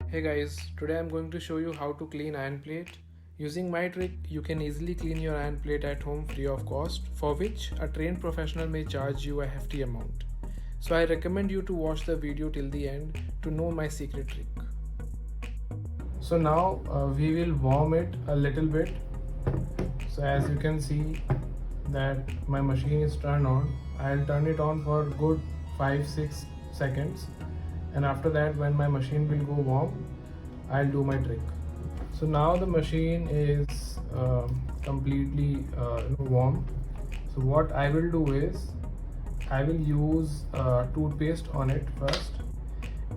Hey guys, today I'm going to show you how to clean iron plate. Using my trick, you can easily clean your iron plate at home free of cost, for which a trained professional may charge you a hefty amount. So I recommend you to watch the video till the end to know my secret trick. So now we will warm it a little bit. So as you can see that my machine is turned on, I'll turn it on for good 5-6 seconds, and after that when my machine will go warm, I'll do my trick. So now the machine is completely warm. So what I will do is I will use toothpaste on it first,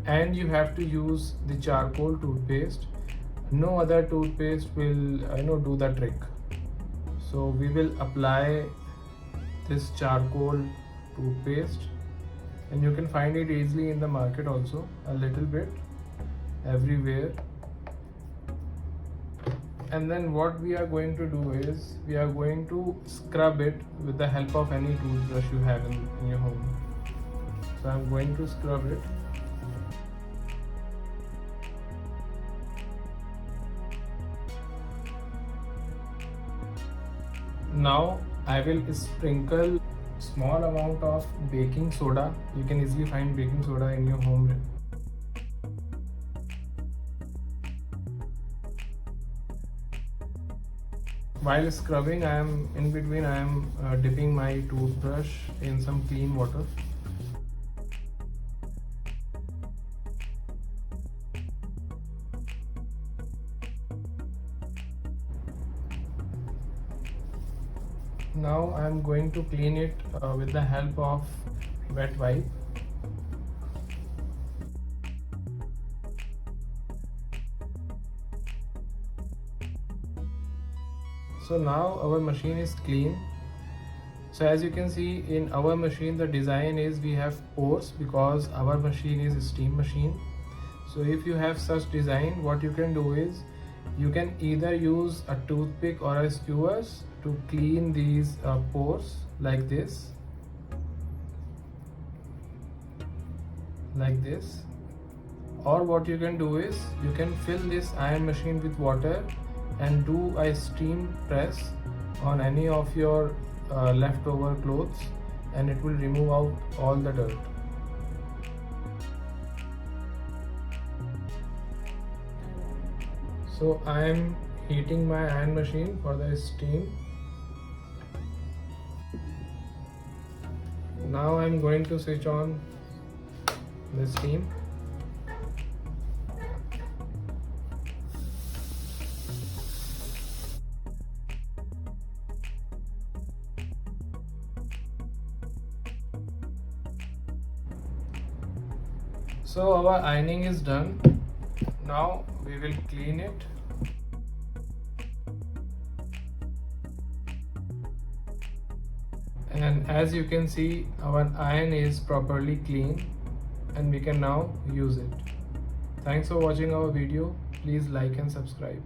and you have to use the charcoal toothpaste. No other toothpaste will do the trick. So we will apply this charcoal toothpaste, and you can find it easily in the market also, a little bit everywhere. And then what we are going to do is we are going to scrub it with the help of any toothbrush you have in your home. So I'm going to scrub it. Now I will sprinkle small amount of baking soda. You can easily find baking soda in your home. While scrubbing, I am dipping my toothbrush in some clean water. Now I am going to clean it with the help of wet wipe. So now our machine is clean. So as you can see in our machine, the design is we have pores because our machine is a steam machine. So if you have such design, what you can do is you can either use a toothpick or a skewers to clean these pores like this, or what you can do is you can fill this iron machine with water and do a steam press on any of your leftover clothes, and it will remove out all the dirt. So I am heating my iron machine for the steam. Now I am going to switch on the steam. So our ironing is done. Now we will clean it. And as you can see, our iron is properly clean and we can now use it. Thanks for watching our video. Please like and subscribe.